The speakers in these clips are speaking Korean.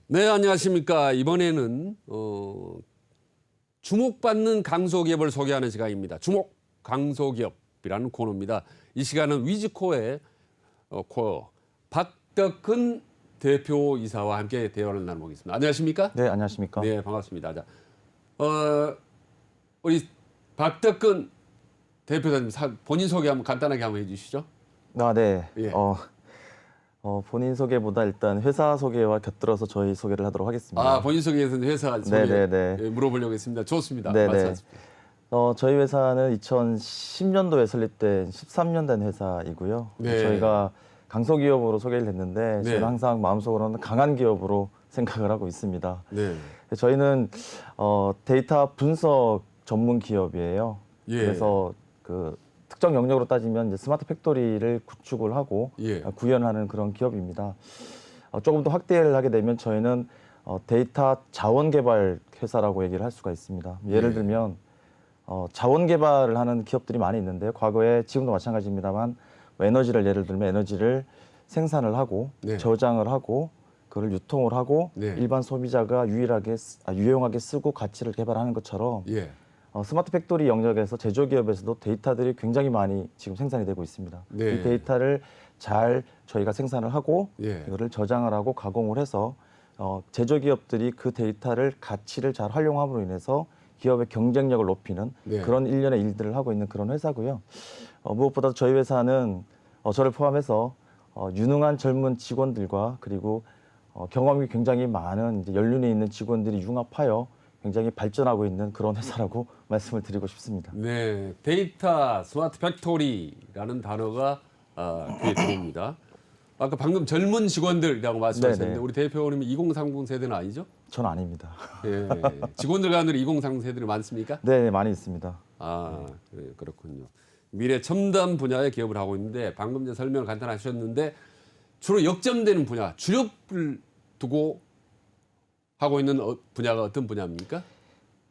네, 안녕하십니까. 이번에는 주목받는 강소기업을 소개하는 시간입니다. 주목 강소기업이라는 코너입니다. 이 시간은 위즈코의 코어 박덕근 대표이사와 함께 대화를 나눠보겠습니다. 안녕하십니까? 네, 안녕하십니까? 네, 반갑습니다. 자, 우리 박덕근 대표님 본인 소개 한번 간단하게 한번 해주시죠. 네. 예. 본인 소개보다 일단 회사 소개와 곁들여서 저희 소개를 하도록 하겠습니다. 아, 본인 소개에서는 회사 소개 네네네. 예, 물어보려고 했습니다. 좋습니다. 네네. 말씀하십시오. 저희 회사는 2010년도에 설립된 13년 된 회사이고요. 네. 저희가 강소기업으로 소개를 했는데 네. 저희는 항상 마음속으로는 강한 기업으로 생각을 하고 있습니다. 네. 저희는 데이터 분석 전문 기업이에요. 예. 그래서 그 특정 영역으로 따지면 이제 스마트 팩토리를 구축을 하고 예. 구현하는 그런 기업입니다. 조금 더 확대를 하게 되면 저희는 데이터 자원 개발 회사라고 얘기를 할 수가 있습니다. 예를 예. 들면 자원 개발을 하는 기업들이 많이 있는데요. 과거에 지금도 마찬가지입니다만 에너지를 예를 들면 에너지를 생산을 하고 네. 저장을 하고 그걸 유통을 하고 네. 일반 소비자가 유용하게 쓰고 가치를 개발하는 것처럼 예. 스마트 팩토리 영역에서 제조기업에서도 데이터들이 굉장히 많이 지금 생산이 되고 있습니다. 네. 이 데이터를 잘 저희가 생산을 하고 예. 이거를 저장을 하고 가공을 해서 제조기업들이 그 데이터를 가치를 잘 활용함으로 인해서 기업의 경쟁력을 높이는 네. 그런 일련의 일들을 하고 있는 그런 회사고요. 무엇보다도 저희 회사는 저를 포함해서 유능한 젊은 직원들과 그리고 경험이 굉장히 많은 이제 연륜이 있는 직원들이 융합하여 굉장히 발전하고 있는 그런 회사라고 말씀을 드리고 싶습니다. 네. 데이터 스마트 팩토리라는 단어가 귀에 들어옵니다. 아까 방금 젊은 직원들이라고 말씀하셨는데 네네. 우리 대표님은 2030 세대는 아니죠? 전 아닙니다. 예. 직원들 가운데 2030 세대들이 많습니까? 네, 많이 있습니다. 아, 네, 그렇군요. 미래 첨단 분야의 기업을 하고 있는데 방금 전 설명을 간단히 하셨는데 주로 역점되는 분야, 주력을 두고 하고 있는 분야가 어떤 분야입니까?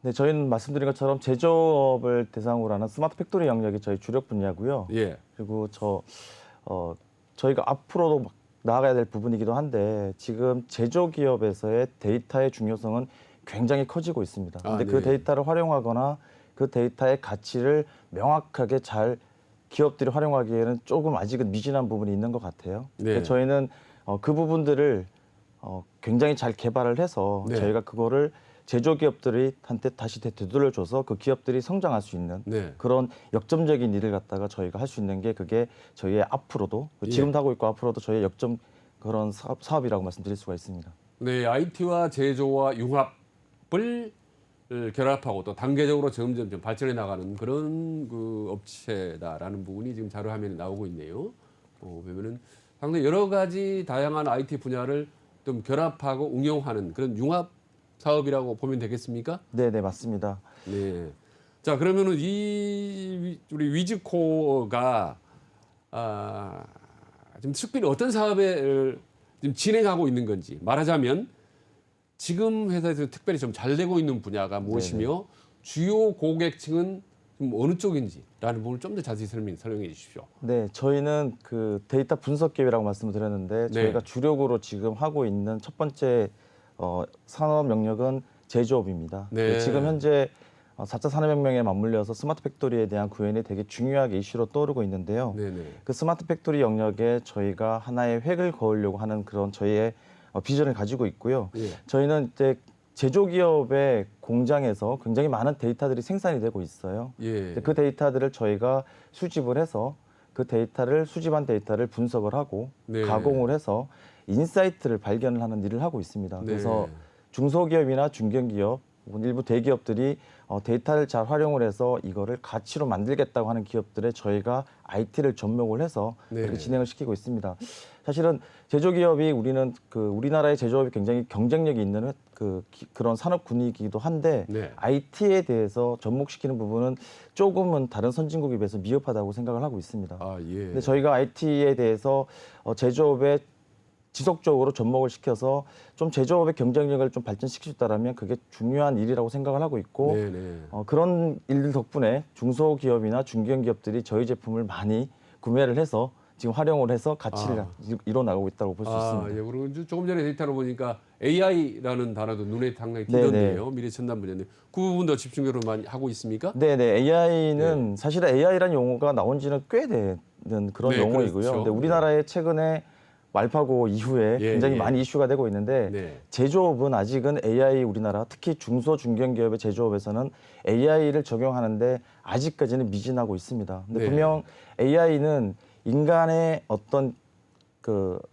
네, 저희는 말씀드린 것처럼 제조업을 대상으로 하는 스마트 팩토리 영역이 저희 주력 분야고요. 예. 그리고 저희가 앞으로도 막 나아가야 될 부분이기도 한데 지금 제조기업에서의 데이터의 중요성은 굉장히 커지고 있습니다. 근데 네. 그 데이터를 활용하거나 그 데이터의 가치를 명확하게 잘 기업들이 활용하기에는 조금 아직은 미진한 부분이 있는 것 같아요. 네. 그래서 저희는 그 부분들을 굉장히 잘 개발을 해서 네. 저희가 그거를 제조기업들한테 다시 되돌려줘서 그 기업들이 성장할 수 있는 네. 그런 역점적인 일을 갖다가 저희가 할 수 있는 게 그게 저희의 앞으로도 예. 지금도 하고 있고 앞으로도 저희의 역점 그런 사업이라고 말씀드릴 수가 있습니다. 네, IT와 제조와 융합을 결합하고 또 단계적으로 점점 발전해 나가는 그런 그 업체다라는 부분이 지금 자료 화면에 나오고 있네요. 보면은 상당히 여러 가지 다양한 IT 분야를 좀 결합하고 응용하는 그런 융합 사업이라고 보면 되겠습니까? 네, 네, 맞습니다. 네. 자, 그러면은 우리 위즈코가 지금 특별히 어떤 사업을 지금 진행하고 있는 건지 말하자면 지금 회사에서 특별히 좀 잘 되고 있는 분야가 무엇이며 주요 고객층은 좀 어느 쪽인지라는 부분을 좀 더 자세히 설명해 주십시오. 네, 저희는 그 데이터 분석 기업이라고 말씀을 드렸는데 저희가 주력으로 지금 하고 있는 첫 번째 산업 영역은 제조업입니다. 네. 지금 현재 4차 산업혁명에 맞물려서 스마트 팩토리에 대한 구현이 되게 중요하게 이슈로 떠오르고 있는데요. 네네. 그 스마트 팩토리 영역에 저희가 하나의 획을 그으려고 하는 그런 저희의 비전을 가지고 있고요. 예. 저희는 이제 제조기업의 공장에서 굉장히 많은 데이터들이 생산이 되고 있어요. 예. 그 데이터들을 저희가 수집을 해서 그 데이터를 수집한 데이터를 분석을 하고 네. 가공을 해서 인사이트를 발견을 하는 일을 하고 있습니다. 네. 그래서 중소기업이나 중견기업 혹은 일부 대기업들이 데이터를 잘 활용을 해서 이거를 가치로 만들겠다고 하는 기업들에 저희가 IT를 접목을 해서 네. 그렇게 진행을 시키고 있습니다. 사실은 제조기업이 우리나라의 제조업이 굉장히 경쟁력이 있는 그런 산업 군이기도 한데 네. IT에 대해서 접목시키는 부분은 조금은 다른 선진국에 비해서 미흡하다고 생각을 하고 있습니다. 아, 예. 근데 저희가 IT에 대해서 제조업에 지속적으로 접목을 시켜서 좀 제조업의 경쟁력을 좀 발전시킬 수 있다면 그게 중요한 일이라고 생각을 하고 있고 네네. 그런 일들 덕분에 중소기업이나 중견기업들이 저희 제품을 많이 구매를 해서 지금 활용을 해서 가치를 이뤄나가고 있다고 볼 수 있습니다. 예, 그리고 조금 전에 데이터를 보니까 AI라는 단어도 눈에 상당히 띄던데요. 미래 첨단 분야인데 그 부분도 집중적으로 많이 하고 있습니까? 네네. AI는 사실은 AI라는 용어가 나온 지는 꽤 되는 그런 네, 용어이고요. 그렇죠. 근데 우리나라에 최근에 말파고 이후에 예, 굉장히 예. 많이 이슈가 되고 있는데 네. 제조업은 아직은 AI 우리나라 특히 중소 중견기업의 제조업에서는 AI를 적용하는데 아직까지는 미진하고 있습니다. 근데 네. 분명 AI는 인간의 어떤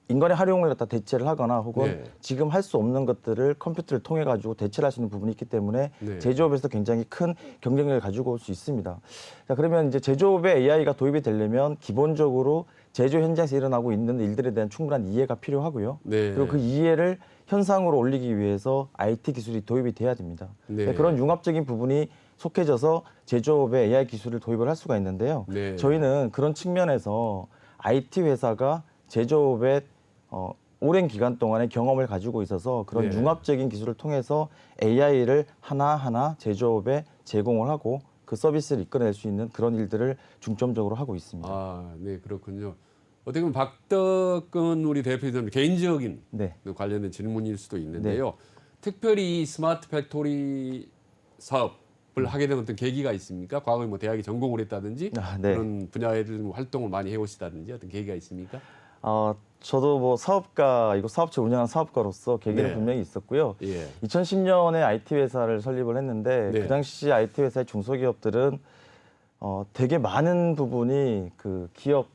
인간의 활용을 갖다 대체를 하거나 혹은 네. 지금 할 수 없는 것들을 컴퓨터를 통해 가지고 대체를 할 수 있는 부분이 있기 때문에 네. 제조업에서 굉장히 큰 경쟁력을 가지고 올 수 있습니다. 자, 그러면 이제 제조업에 AI가 도입이 되려면 기본적으로 제조 현장에서 일어나고 있는 일들에 대한 충분한 이해가 필요하고요. 네. 그리고 그 이해를 현상으로 올리기 위해서 IT 기술이 도입이 돼야 됩니다. 네. 그런 융합적인 부분이 속해져서 제조업에 AI 기술을 도입을 할 수가 있는데요. 네. 저희는 그런 측면에서 IT 회사가 제조업에 오랜 기간 동안의 경험을 가지고 있어서 그런 네. 융합적인 기술을 통해서 AI를 하나하나 제조업에 제공을 하고 그 서비스를 이끌어낼 수 있는 그런 일들을 중점적으로 하고 있습니다. 네, 그렇군요. 어떻게 보면 박덕근 우리 대표님 개인적인 네. 관련된 질문일 수도 있는데요. 특별히 이 스마트 팩토리 사업을 하게 된 어떤 계기가 있습니까? 과거에 뭐 대학에 전공을 했다든지 네. 그런 분야에 좀 활동을 많이 해오시다든지 어떤 계기가 있습니까? 저도 뭐 사업가이고 사업체 운영하는 사업가로서 계기는 네. 분명히 있었고요. 예. 2010년에 IT 회사를 설립을 했는데 네. 그 당시 IT 회사의 중소기업들은 되게 많은 부분이 그 기업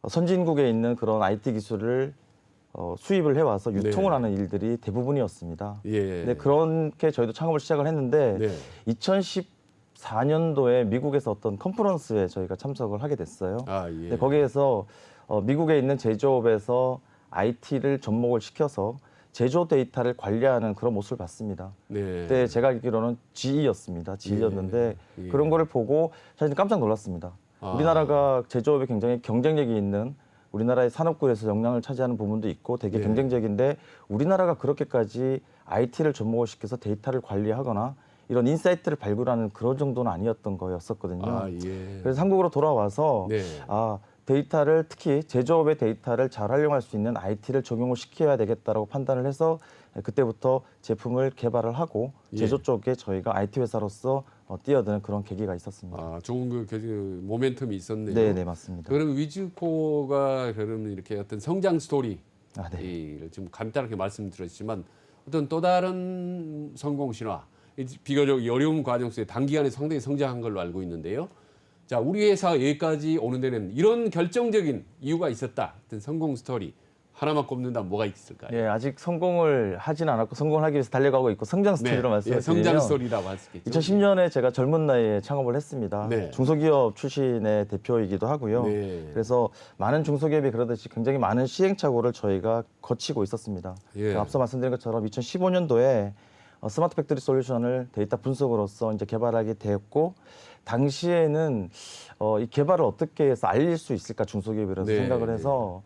선진국에 있는 그런 IT 기술을 수입을 해와서 유통을 네. 하는 일들이 대부분이었습니다. 예. 근데 그렇게 저희도 창업을 시작을 했는데 네. 2014년도에 미국에서 어떤 컨퍼런스에 저희가 참석을 하게 됐어요. 예. 근데 거기에서 미국에 있는 제조업에서 IT를 접목을 시켜서 제조 데이터를 관리하는 그런 모습을 봤습니다. 네. 그때 제가 알기로는 GE였습니다. GE였는데 예. 그런 거를 보고 사실 깜짝 놀랐습니다. 우리나라가 제조업에 굉장히 경쟁력이 있는 우리나라의 산업군에서 역량을 차지하는 부분도 있고 되게 네. 경쟁적인데 우리나라가 그렇게까지 IT를 접목을 시켜서 데이터를 관리하거나 이런 인사이트를 발굴하는 그런 정도는 아니었던 거였었거든요. 예. 그래서 한국으로 돌아와서 네. 데이터를 특히 제조업의 데이터를 잘 활용할 수 있는 IT를 적용을 시켜야 되겠다라고 판단을 해서 그때부터 제품을 개발을 하고 제조 쪽에 저희가 IT 회사로서 뛰어드는 그런 계기가 있었습니다. 좋은 그 모멘텀이 있었네요. 네, 맞습니다. 그러면 위즈코가 그러면 이렇게 어떤 성장 스토리 네. 좀 간단하게 말씀드렸지만 어떤 또 다른 성공 신화 비교적 어려운 과정 속에 단기간에 상당히 성장한 걸로 알고 있는데요. 자, 우리 회사 여기까지 오는 데는 이런 결정적인 이유가 있었다. 어떤 성공 스토리 하나만 꼽는다면 뭐가 있을까요? 예, 아직 성공을 하진 않았고 성공을 하기 위해서 달려가고 있고 성장 스토리로 말씀을 성장 드리면 스토리라고 할 수 있겠죠. 2010년에 제가 젊은 나이에 창업을 했습니다. 네. 중소기업 출신의 대표이기도 하고요. 네. 그래서 많은 중소기업이 그러듯이 굉장히 많은 시행착오를 저희가 거치고 있었습니다. 예. 앞서 말씀드린 것처럼 2015년도에 스마트 팩토리 솔루션을 데이터 분석으로서 이제 개발하게 되었고 당시에는 이 개발을 어떻게 해서 알릴 수 있을까 중소기업이라서 네. 생각을 해서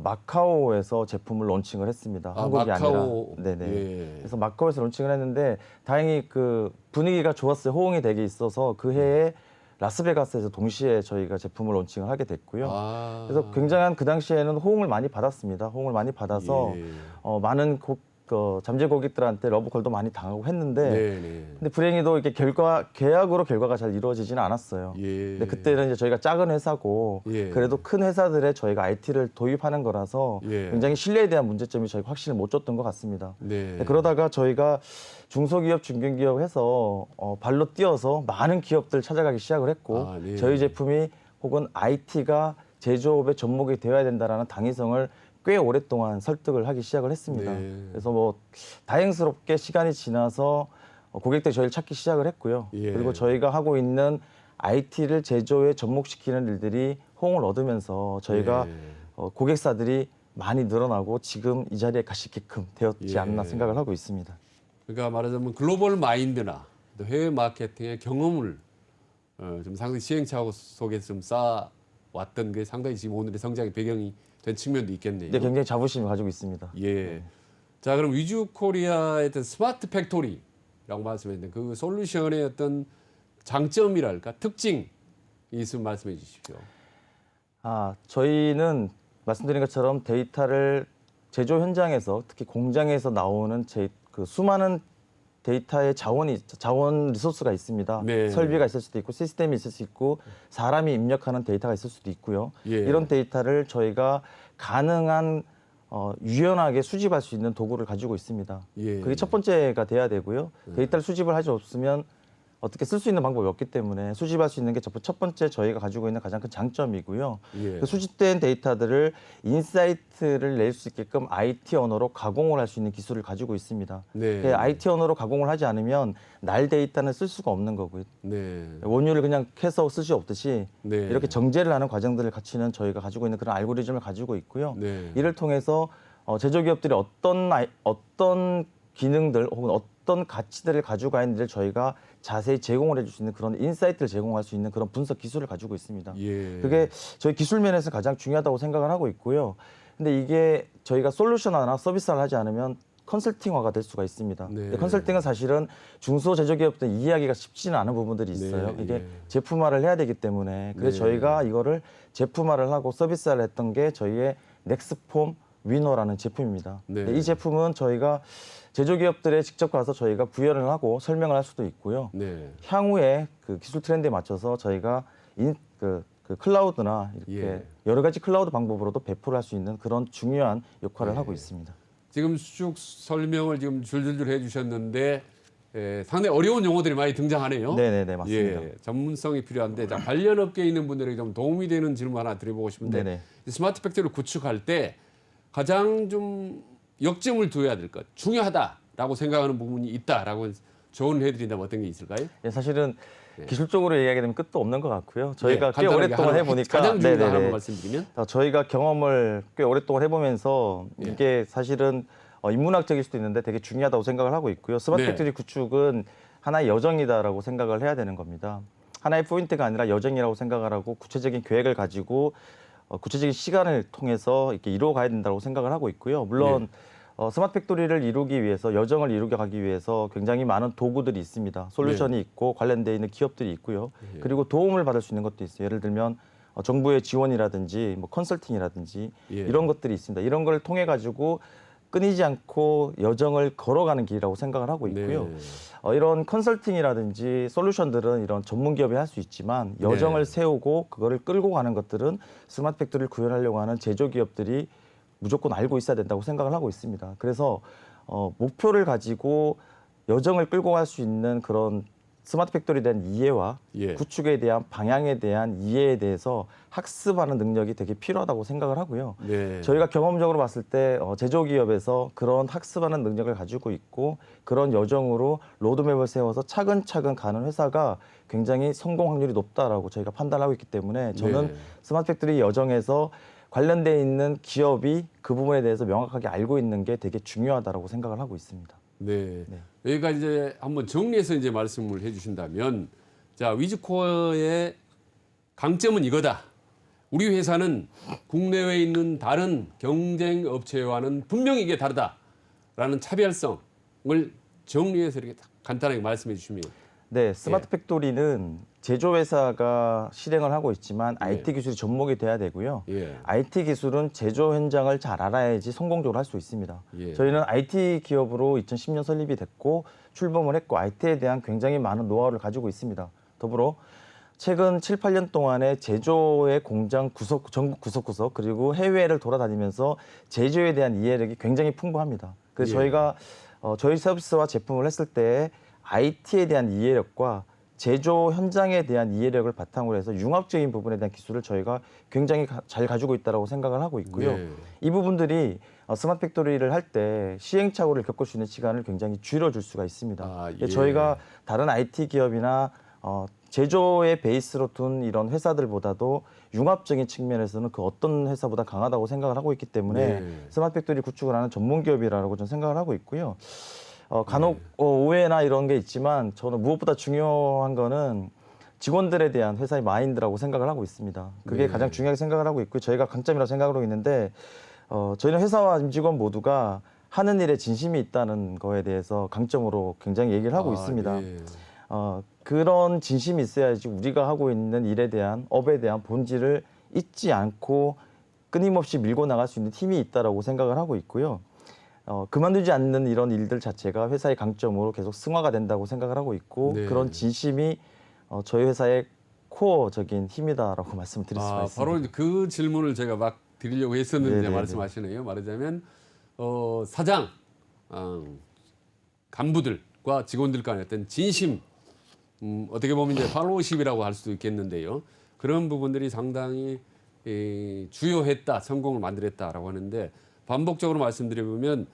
마카오에서 제품을 론칭을 했습니다. 한국이 마카오. 아니라. 네네. 예. 그래서 마카오에서 론칭을 했는데 다행히 그 분위기가 좋았어요. 호응이 되게 있어서 그 해에 라스베가스에서 동시에 저희가 제품을 론칭을 하게 됐고요. 그래서 굉장한 그 당시에는 호응을 많이 받았습니다. 호응을 많이 받아서 많은 잠재 고객들한테 러브콜도 많이 당하고 했는데 근데 불행히도 이렇게 계약으로 결과가 잘 이루어지지는 않았어요. 근데 그때는 이제 저희가 작은 회사고 그래도 큰 회사들에 저희가 IT를 도입하는 거라서 굉장히 신뢰에 대한 문제점이 저희가 확신을 못 줬던 것 같습니다. 그러다가 저희가 중소기업, 중견기업 해서 발로 뛰어서 많은 기업들 찾아가기 시작을 했고 저희 제품이 혹은 IT가 제조업의 접목이 되어야 된다라는 당위성을 꽤 오랫동안 설득을 하기 시작을 했습니다. 그래서 뭐 다행스럽게 시간이 지나서 고객들이 저희를 찾기 시작을 했고요. 그리고 저희가 하고 있는 IT를 제조에 접목시키는 일들이 호응을 얻으면서 저희가 고객사들이 많이 늘어나고 지금 이 자리에 갈 수 있게끔 되었지 않나 생각을 하고 있습니다. 그러니까 말하자면 글로벌 마인드나 또 해외 마케팅의 경험을 좀 상당히 시행착오 속에서 좀 쌓아왔던 게 상당히 지금 오늘의 성장의 배경이 된 측면도 있겠네요. 네, 굉장히 자부심을 가지고 있습니다. 자, 그럼 위즈코리아의 어떤 스마트 팩토리라고 말씀했는데 그 솔루션의 어떤 장점이랄까 특징이 있으면 말씀해 주십시오. 저희는 말씀드린 것처럼 데이터를 제조 현장에서 특히 공장에서 나오는 그 수많은 데이터의 자원 리소스가 있습니다. 네. 설비가 있을 수도 있고 시스템이 있을 수 있고 사람이 입력하는 데이터가 있을 수도 있고요. 예. 이런 데이터를 저희가 가능한 유연하게 수집할 수 있는 도구를 가지고 있습니다. 예. 그게 첫 번째가 돼야 되고요. 데이터를 수집을 할 수 없으면 어떻게 쓸 수 있는 방법이 없기 때문에 수집할 수 있는 게 첫 번째 저희가 가지고 있는 가장 큰 장점이고요. 예. 그 수집된 데이터들을 인사이트를 낼 수 있게끔 IT 언어로 가공을 할 수 있는 기술을 가지고 있습니다. 네. 그 IT 언어로 가공을 하지 않으면 날 데이터는 쓸 수가 없는 거고요. 네. 원유를 그냥 캐서 쓸 수 없듯이 네. 이렇게 정제를 하는 과정들을 갖추는 저희가 가지고 있는 그런 알고리즘을 가지고 있고요. 네. 이를 통해서 제조기업들이 어떤 기능들 혹은 어떤 가치들을 가지고 있는지를 저희가 자세히 제공을 해줄 수 있는 그런 인사이트를 제공할 수 있는 그런 분석 기술을 가지고 있습니다. 예. 그게 저희 기술 면에서 가장 중요하다고 생각을 하고 있고요. 근데 이게 저희가 솔루션화나 서비스화를 하지 않으면 컨설팅화가 될 수가 있습니다. 네. 근데 컨설팅은 사실은 중소제조기업들 이해하기가 쉽지는 않은 부분들이 있어요. 네, 이게 예. 제품화를 해야 되기 때문에 그래서 네. 저희가 이거를 제품화를 하고 서비스화를 했던 게 저희의 넥스폼 위너라는 제품입니다. 네. 이 제품은 저희가 제조기업들에 직접 가서 저희가 구현을 하고 설명을 할 수도 있고요. 네. 향후에 그 기술 트렌드에 맞춰서 저희가 그 클라우드나 이렇게 예. 여러 가지 클라우드 방법으로도 배포를 할 수 있는 그런 중요한 역할을 네. 하고 있습니다. 지금 쭉 설명을 지금 줄줄줄 해주셨는데 상당히 어려운 용어들이 많이 등장하네요. 네네네 맞습니다. 예, 전문성이 필요한데 자, 관련 업계에 있는 분들에게 좀 도움이 되는 질문 하나 드려보고 싶은데 네네. 이 스마트 팩토리를 구축할 때 가장 좀 역점을 두어야 될 것, 중요하다라고 생각하는 부분이 있다라고 조언을 해드린다면 어떤 게 있을까요? 예, 사실은 네. 기술적으로 얘기하게 되면 끝도 없는 것 같고요. 저희가 꽤 간단하게 오랫동안 하나, 해보니까 가장 중요한 거 네네네. 하나만 말씀드리면 저희가 경험을 꽤 오랫동안 해보면서 예. 이게 사실은 인문학적일 수도 있는데 되게 중요하다고 생각을 하고 있고요. 스마트 네. 팩토리 구축은 하나의 여정이다라고 생각을 해야 되는 겁니다. 하나의 포인트가 아니라 여정이라고 생각을 하고 구체적인 계획을 가지고 구체적인 시간을 통해서 이렇게 이루어 가야 된다고 생각을 하고 있고요. 물론 스마트 팩토리를 이루기 위해서 여정을 이루게 가기 위해서 굉장히 많은 도구들이 있습니다. 솔루션이 있고 관련되어 있는 기업들이 있고요. 예. 그리고 도움을 받을 수 있는 것도 있어요. 예를 들면 정부의 지원이라든지 뭐 컨설팅이라든지 예. 이런 것들이 있습니다. 이런 걸 통해 가지고 끊이지 않고 여정을 걸어가는 길이라고 생각을 하고 있고요. 네. 이런 컨설팅이라든지 솔루션들은 이런 전문 기업이 할 수 있지만 여정을 네. 세우고 그거를 끌고 가는 것들은 스마트 팩토리를 구현하려고 하는 제조 기업들이 무조건 알고 있어야 된다고 생각을 하고 있습니다. 그래서 목표를 가지고 여정을 끌고 갈 수 있는 그런 스마트 팩토리에 대한 이해와 예. 구축에 대한 방향에 대한 이해에 대해서 학습하는 능력이 되게 필요하다고 생각을 하고요. 네. 저희가 경험적으로 봤을 때 제조기업에서 그런 학습하는 능력을 가지고 있고 그런 여정으로 로드맵을 세워서 차근차근 가는 회사가 굉장히 성공 확률이 높다라고 저희가 판단하고 있기 때문에 저는 네. 스마트 팩토리 여정에서 관련돼 있는 기업이 그 부분에 대해서 명확하게 알고 있는 게 되게 중요하다라고 생각을 하고 있습니다. 네. 네. 여기가 이제 한번 정리해서 이제 말씀을 해주신다면, 자 위즈코어의 강점은 이거다. 우리 회사는 국내외에 있는 다른 경쟁 업체와는 분명히 이게 다르다라는 차별성을 정리해서 이렇게 간단하게 말씀해 주시면. 네, 스마트 팩토리는 제조회사가 실행을 하고 있지만 IT 기술이 접목이 돼야 되고요. 예. IT 기술은 제조 현장을 잘 알아야지 성공적으로 할 수 있습니다. 예. 저희는 IT 기업으로 2010년 설립이 됐고 출범을 했고 IT에 대한 굉장히 많은 노하우를 가지고 있습니다. 더불어 최근 7, 8년 동안에 제조의 공장 전국 구석구석 그리고 해외를 돌아다니면서 제조에 대한 이해력이 굉장히 풍부합니다. 그래서 예. 저희가 저희 서비스와 제품을 했을 때 IT에 대한 이해력과 제조 현장에 대한 이해력을 바탕으로 해서 융합적인 부분에 대한 기술을 저희가 굉장히 잘 가지고 있다고 생각을 하고 있고요. 네. 이 부분들이 스마트 팩토리를 할 때 시행착오를 겪을 수 있는 시간을 굉장히 줄여줄 수가 있습니다. 아, 예. 저희가 다른 IT 기업이나 제조의 베이스로 둔 이런 회사들보다도 융합적인 측면에서는 그 어떤 회사보다 강하다고 생각을 하고 있기 때문에 네. 스마트 팩토리 구축을 하는 전문 기업이라고 저는 생각을 하고 있고요. 간혹 오해나 이런 게 있지만 저는 무엇보다 중요한 거는 직원들에 대한 회사의 마인드라고 생각을 하고 있습니다. 그게 네. 가장 중요하게 생각을 하고 있고 저희가 강점이라고 생각을 하고 있는데 저희는 회사와 임직원 모두가 하는 일에 진심이 있다는 거에 대해서 강점으로 굉장히 얘기를 하고 있습니다. 예. 그런 진심이 있어야지 우리가 하고 있는 일에 대한 업에 대한 본질을 잊지 않고 끊임없이 밀고 나갈 수 있는 힘이 있다라고 생각을 하고 있고요. 그만두지 않는 이런 일들 자체가 회사의 강점으로 계속 승화가 된다고 생각을 하고 있고 네. 그런 진심이 저희 회사의 코어적인 힘이다라고 말씀을 드릴 수가 있습니다. 바로 이제 그 질문을 제가 막 드리려고 했었는데 네네네. 말씀하시네요. 말하자면 사장, 간부들과 직원들 간의 어떤 진심, 어떻게 보면 이제 팔로우십이라고 할 수도 있겠는데요. 그런 부분들이 상당히 주요했다, 성공을 만들었다라고 하는데 반복적으로 말씀드려보면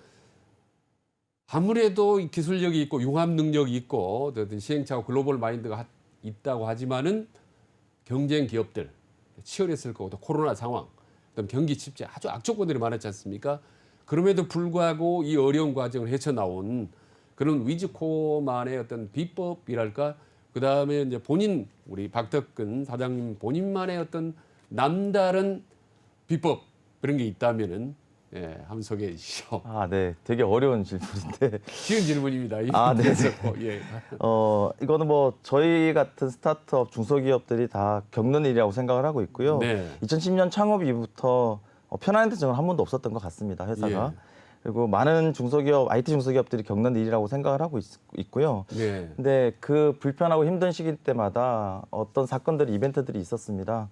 아무래도 기술력이 있고 융합 능력이 있고 어떤 시행착오 글로벌 마인드가 있다고 하지만은 경쟁 기업들 치열했을 거고 또 코로나 상황, 그다음 경기 침체 아주 악조건들이 많았지 않습니까? 그럼에도 불구하고 이 어려운 과정을 헤쳐나온 그런 위즈코어만의 어떤 비법이랄까, 그다음에 이제 본인 우리 박덕근 사장님 본인만의 어떤 남다른 비법 그런 게 있다면은 한번 소개해 주시죠. 네. 되게 어려운 질문인데. 쉬운 질문입니다. 네. 예. 이거는 뭐 저희 같은 스타트업 중소기업들이 다 겪는 일이라고 생각을 하고 있고요. 네. 2010년 창업 이후부터 편안한 대책은 한 번도 없었던 것 같습니다. 회사가. 예. 그리고 많은 중소기업, IT 중소기업들이 겪는 일이라고 생각을 하고 있고요. 네. 근데 그 불편하고 힘든 시기 때마다 어떤 사건들이, 이벤트들이 있었습니다.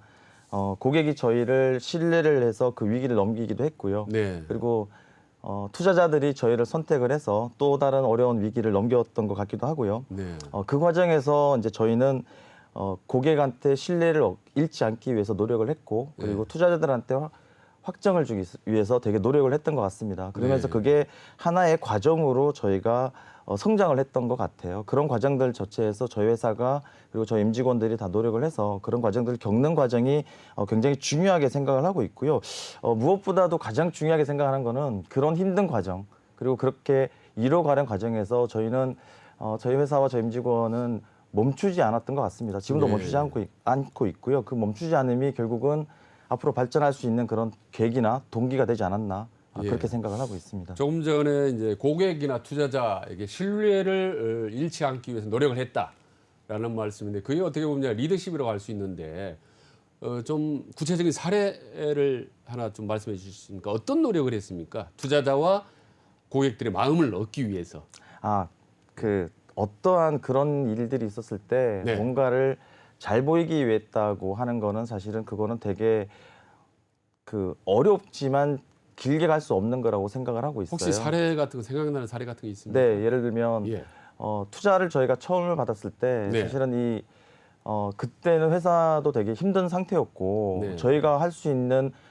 고객이 저희를 신뢰를 해서 그 위기를 넘기기도 했고요. 네. 그리고 투자자들이 저희를 선택을 해서 또 다른 어려운 위기를 넘겼던 것 같기도 하고요. 네. 그 과정에서 이제 저희는 고객한테 신뢰를 잃지 않기 위해서 노력을 했고, 그리고 네. 투자자들한테 확정을 주기 위해서 되게 노력을 했던 것 같습니다. 그러면서 네. 그게 하나의 과정으로 저희가 성장을 했던 것 같아요. 그런 과정들 자체에서 저희 회사가 그리고 저희 임직원들이 다 노력을 해서 그런 과정들을 겪는 과정이 굉장히 중요하게 생각을 하고 있고요. 무엇보다도 가장 중요하게 생각하는 거는 그런 힘든 과정, 그리고 그렇게 이뤄가는 과정에서 저희는 저희 회사와 저희 임직원은 멈추지 않았던 것 같습니다. 지금도 네. 멈추지 않고 있고요. 그 멈추지 않음이 결국은 앞으로 발전할 수 있는 그런 계기나 동기가 되지 않았나, 예. 그렇게 생각을 하고 있습니다. 조금 전에 이제 고객이나 투자자에게 신뢰를 잃지 않기 위해서 노력을 했다라는 말씀인데, 그게 어떻게 보면 리더십이라고 할 수 있는데 좀 구체적인 사례를 하나 좀 말씀해 주시니까 어떤 노력을 했습니까? 투자자와 고객들의 마음을 얻기 위해서. 어떠한 그런 일들이 있었을 때 네. 뭔가를 잘 보이기 위해 했다고 하는 거는 사실은 그거는 되게 어렵지만 길게 갈 수 없는 거라고 생각을 하고 있어요. 혹시 사례 같은 거 생각나는 사례 같은 게 있습니까? 네, 예를 들면 예. 투자를 저희가 처음을 받았을 때 네. 사실은 그때는 회사도 되게 힘든 상태였고 네. 저희가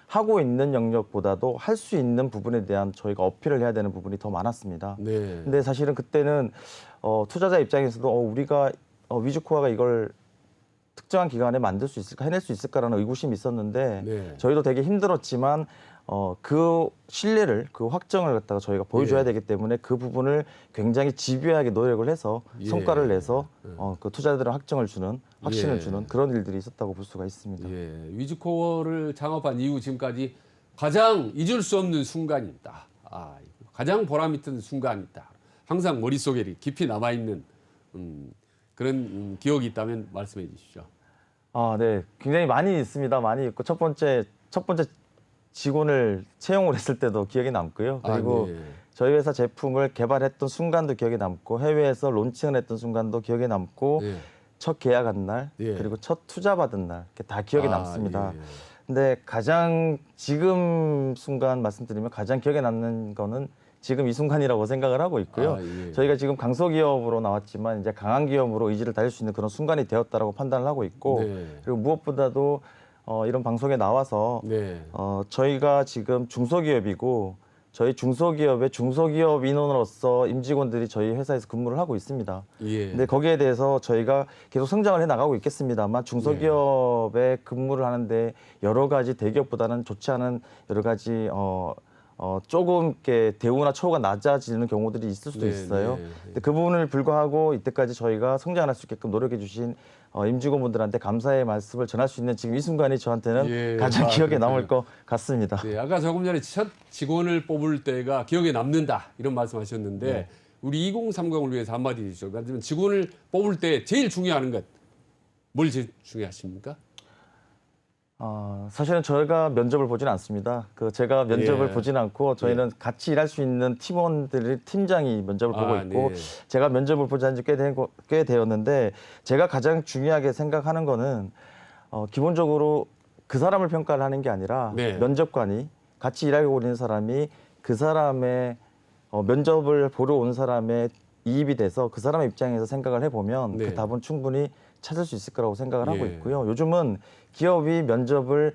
하고 있는 영역보다도 할 수 있는 부분에 대한 저희가 어필을 해야 되는 부분이 더 많았습니다. 네. 근데 사실은 그때는 투자자 입장에서도 우리가 위즈코어가 이걸 특정한 기간에 만들 수 있을까, 해낼 수 있을까라는 의구심이 있었는데 네. 저희도 되게 힘들었지만 그 신뢰를, 그 확정을 갖다가 저희가 보여줘야 예. 되기 때문에 그 부분을 굉장히 집요하게 노력을 해서 예. 성과를 내서 그 투자자들은 확신을 예. 주는 그런 일들이 있었다고 볼 수가 있습니다. 예, 위즈코어를 창업한 이후 지금까지 가장 잊을 수 없는 순간이다. 가장 보람 있던 순간이다. 항상 머릿속에 깊이 남아있는 그런 기억이 있다면 말씀해 주시죠. 네, 굉장히 많이 있습니다. 많이 있고 첫 번째 직원을 채용을 했을 때도 기억에 남고요. 그리고 네. 저희 회사 제품을 개발했던 순간도 기억에 남고 해외에서 론칭을 했던 순간도 기억에 남고 네. 첫 계약한 날, 예. 그리고 첫 투자 받은 날, 이렇게 다 기억에 남습니다. 예. 근데 가장 지금 순간 말씀드리면 가장 기억에 남는 거는 지금 이 순간이라고 생각을 하고 있고요. 예. 저희가 지금 강소기업으로 나왔지만 이제 강한 기업으로 의지를 다질 수 있는 그런 순간이 되었다라고 판단을 하고 있고, 네. 그리고 무엇보다도 이런 방송에 나와서 네. 저희가 지금 중소기업이고 저희 중소기업의 중소기업 인원으로서 임직원들이 저희 회사에서 근무를 하고 있습니다. 예. 근데 거기에 대해서 저희가 계속 성장을 해 나가고 있겠습니다만 중소기업에 근무를 하는데 여러 가지 대기업보다는 좋지 않은 여러 가지 조금 이렇게 대우나 처우가 낮아지는 경우들이 있을 수도 네, 있어요. 네, 네. 근데 그 부분을 불구하고 이때까지 저희가 성장할 수 있게끔 노력해 주신 임직원분들한테 감사의 말씀을 전할 수 있는 지금 이 순간이 저한테는 예, 가장 기억에 그렇군요. 남을 것 같습니다. 네, 아까 조금 전에 첫 직원을 뽑을 때가 기억에 남는다 이런 말씀하셨는데 네. 우리 2030을 위해서 한마디 해주시죠. 그러면 직원을 뽑을 때 제일 중요한 것 뭘 제일 중요하십니까? 사실은 저희가 면접을 보지는 않습니다. 제가 면접을 예. 보지는 않고 저희는 같이 일할 수 있는 팀원들이 팀장이 면접을 보고 있고 네. 제가 면접을 보지 않은 지 꽤 되었는데 제가 가장 중요하게 생각하는 거는 기본적으로 그 사람을 평가를 하는 게 아니라 네. 면접관이 같이 일하고 있는 사람이 그 사람의 면접을 보러 온 사람의 이입이 돼서 그 사람의 입장에서 생각을 해보면 네. 그 답은 충분히 찾을 수 있을 거라고 생각을 하고 예. 있고요. 요즘은 기업이 면접을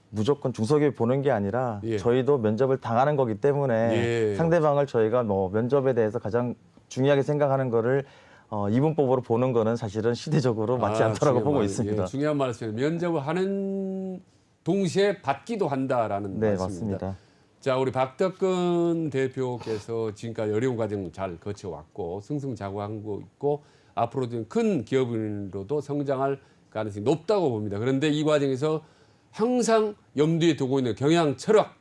무조건 중소기업이 보는 게 아니라 예. 저희도 면접을 당하는 거기 때문에 예. 상대방을 저희가 면접에 대해서 가장 중요하게 생각하는 거를 이분법으로 보는 거는 사실은 시대적으로 맞지 않다라고 보고 있습니다. 예, 중요한 말씀이에요. 면접을 하는 동시에 받기도 한다라는 네, 말씀입니다. 맞습니다. 자, 우리 박덕근 대표께서 지금까지 어려운 과정 잘 거쳐왔고 승승장구하고 있고 앞으로도 큰 기업인으로도 성장할 가능성이 높다고 봅니다. 그런데 이 과정에서 항상 염두에 두고 있는 경영 철학,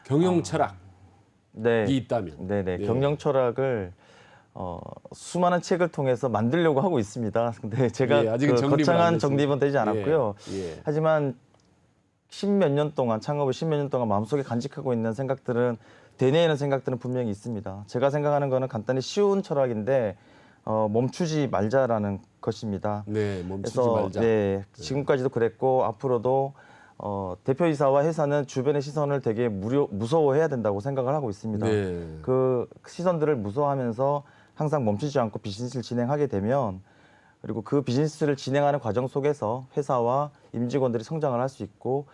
경영 철학이 네, 있다면, 네네. 경영 철학을 수많은 책을 통해서 만들려고 하고 있습니다. 근데 제가 아직은 정립은 안 거창한 됐습니다. 정립은 되지 않았고요. 예. 하지만 십몇 년 동안 창업을 십몇 년 동안 마음속에 간직하고 있는 생각들은 되뇌이는 생각들은 분명히 있습니다. 제가 생각하는 거는 간단히 쉬운 철학인데 멈추지 말자라는 것입니다. 네, 멈추지 그래서 말자. 네, 지금까지도 그랬고 앞으로도 대표이사와 회사는 주변의 시선을 되게 무서워해야 된다고 생각을 하고 있습니다. 네. 그 시선들을 무서워하면서 항상 멈추지 않고 비즈니스를 진행하게 되면 그리고 그 비즈니스를 진행하는 과정 속에서 회사와 임직원들이 성장을 할 수 있고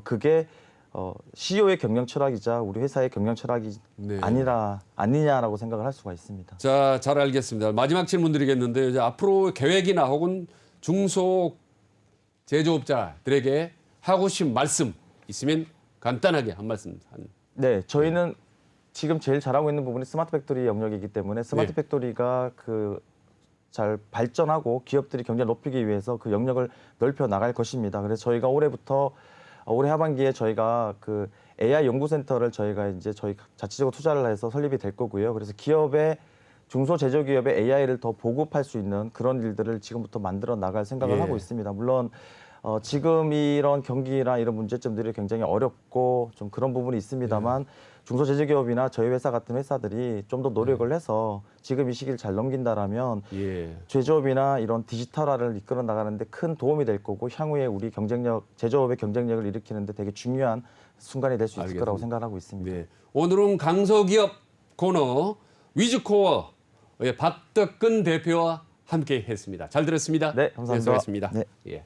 그게 CEO의 경영 철학이자 우리 회사의 경영 철학이 네. 아니냐라고 생각을 할 수가 있습니다. 자, 잘 알겠습니다. 마지막 질문 드리겠는데 이제 앞으로 계획이나 혹은 중소 제조업자들에게 하고 싶은 말씀 있으면 간단하게 한 말씀. 네, 저희는 지금 제일 잘하고 있는 부분이 스마트 팩토리 영역이기 때문에 스마트 네. 팩토리가 잘 발전하고 기업들이 경쟁을 높이기 위해서 그 영역을 넓혀 나갈 것입니다. 그래서 저희가 올해 하반기에 저희가 그 AI 연구센터를 저희가 이제 저희 자체적으로 투자를 해서 설립이 될 거고요. 그래서 중소 제조기업의 AI를 더 보급할 수 있는 그런 일들을 지금부터 만들어 나갈 생각을 예. 하고 있습니다. 물론 지금 이런 경기나 이런 문제점들이 굉장히 어렵고 좀 그런 부분이 있습니다만 중소제조기업이나 저희 회사 같은 회사들이 좀 더 노력을 해서 지금 이 시기를 잘 넘긴다라면 제조업이나 이런 디지털화를 이끌어 나가는데 큰 도움이 될 거고 향후에 우리 제조업의 경쟁력을 일으키는데 되게 중요한 순간이 될 수 있을 거라고 생각하고 있습니다. 네. 오늘은 강소기업 코너 위즈코어의 박덕근 대표와 함께 했습니다. 잘 들었습니다. 네, 감사합니다. 수고하셨습니다. 네. 예.